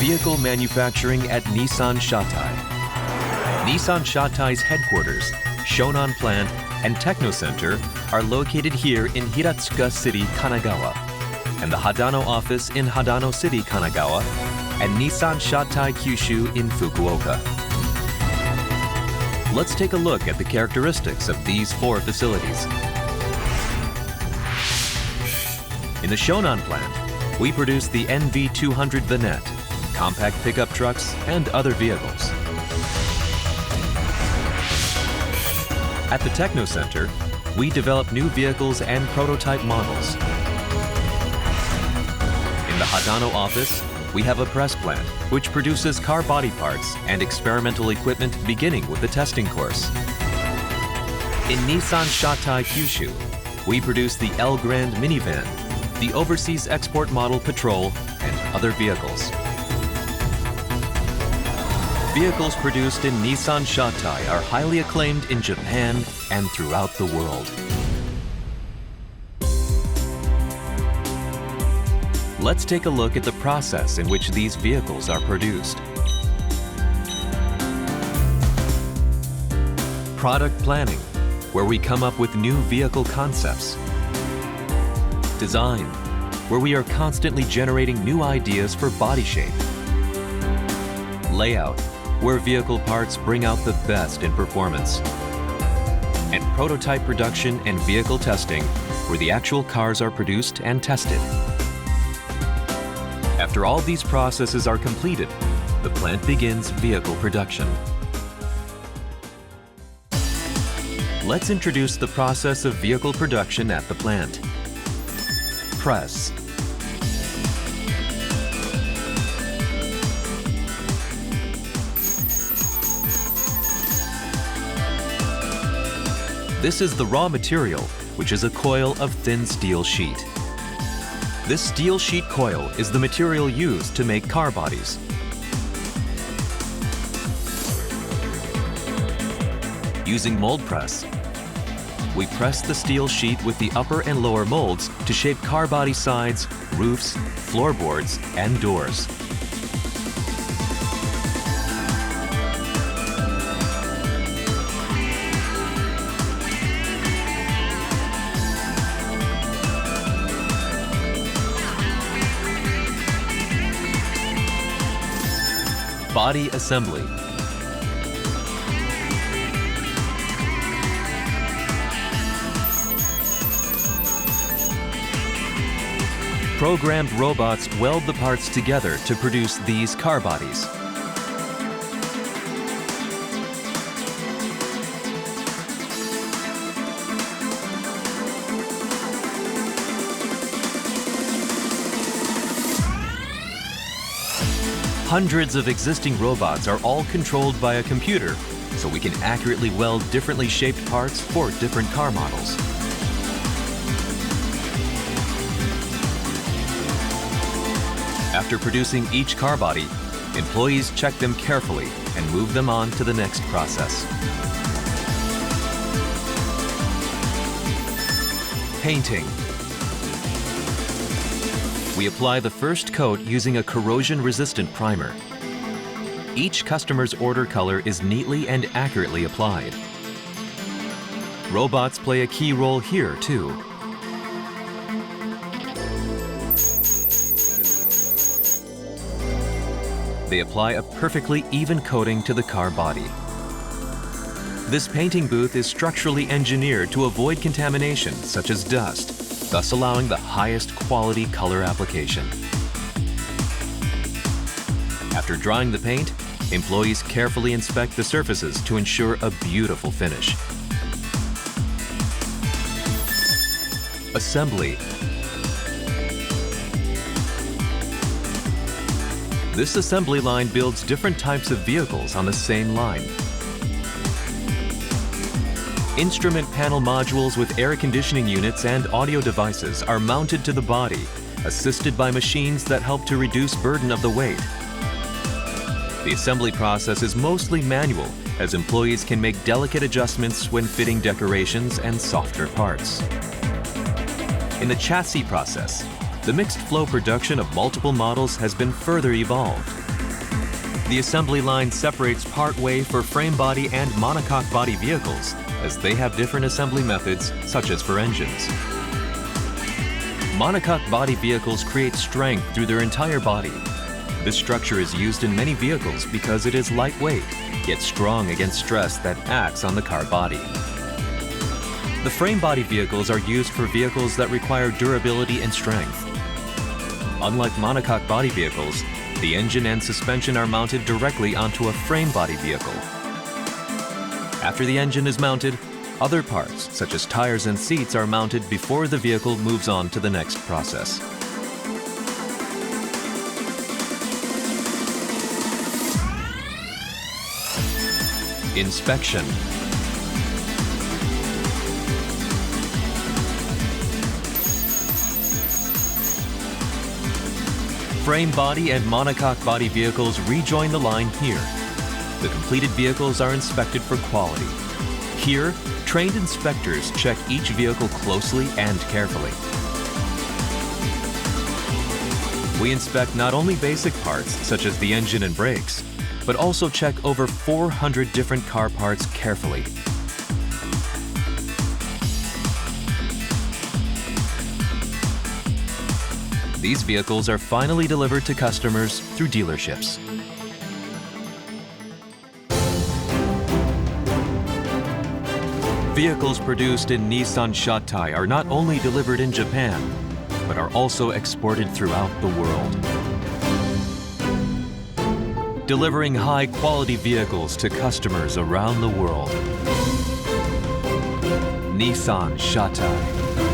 Vehicle manufacturing at Nissan Shatai. Nissan Shatai's headquarters, Shonan plant, and Techno Center are located here in Hiratsuka City, Kanagawa, and the Hadano office in Hadano City, Kanagawa, and Nissan Shatai Kyushu in Fukuoka. Let's take a look at the characteristics of these four facilities. In the Shonan plant, we produce the NV200 Vanette, compact pickup trucks, and other vehicles. At the Techno Center, we develop new vehicles and prototype models. In the Hadano office, we have a press plant which produces car body parts and experimental equipment beginning with the testing course. In Nissan Shatai Kyushu, we produce the L Grand minivan, the Overseas Export Model Patrol, and other vehicles. Vehicles produced in Nissan Shatai are highly acclaimed in Japan and throughout the world. Let's take a look at the process in which these vehicles are produced. Product planning, where we come up with new vehicle concepts. Design, where we are constantly generating new ideas for body shape. Layout, where vehicle parts bring out the best in performance. And prototype production and vehicle testing, where the actual cars are produced and tested. After all these processes are completed, the plant begins vehicle production. Let's introduce the process of vehicle production at the plant. Press. This is the raw material, which is a coil of thin steel sheet. This steel sheet coil is the material used to make car bodies. Using mold press, we press the steel sheet with the upper and lower molds to shape car body sides, roofs, floorboards, and doors. Body assembly. Programmed robots weld the parts together to produce these car bodies. Hundreds of existing robots are all controlled by a computer, so we can accurately weld differently shaped parts for different car models. After producing each car body, employees check them carefully and move them on to the next process. Painting. We apply the first coat using a corrosion-resistant primer. Each customer's order color is neatly and accurately applied. Robots play a key role here, too. They apply a perfectly even coating to the car body. This painting booth is structurally engineered to avoid contamination, such as dust, thus allowing the highest quality color application. After drying the paint, employees carefully inspect the surfaces to ensure a beautiful finish. Assembly. This assembly line builds different types of vehicles on the same line. Instrument panel modules with air conditioning units and audio devices are mounted to the body, assisted by machines that help to reduce burden of the weight. The assembly process is mostly manual, as employees can make delicate adjustments when fitting decorations and softer parts. In the chassis process, the mixed flow production of multiple models has been further evolved. The assembly line separates part way for frame body and monocoque body vehicles, as they have different assembly methods, such as for engines. Monocoque body vehicles create strength through their entire body. This structure is used in many vehicles because it is lightweight, yet strong against stress that acts on the car body. The frame body vehicles are used for vehicles that require durability and strength. Unlike monocoque body vehicles, the engine and suspension are mounted directly onto a frame body vehicle. After the engine is mounted, other parts, such as tires and seats, are mounted before the vehicle moves on to the next process. Inspection. Frame body and monocoque body vehicles rejoin the line here. The completed vehicles are inspected for quality. Here, trained inspectors check each vehicle closely and carefully. We inspect not only basic parts, such as the engine and brakes, but also check over 400 different car parts carefully. These vehicles are finally delivered to customers through dealerships. Vehicles produced in Nissan Shatai are not only delivered in Japan, but are also exported throughout the world. Delivering high-quality vehicles to customers around the world. Nissan Shatai.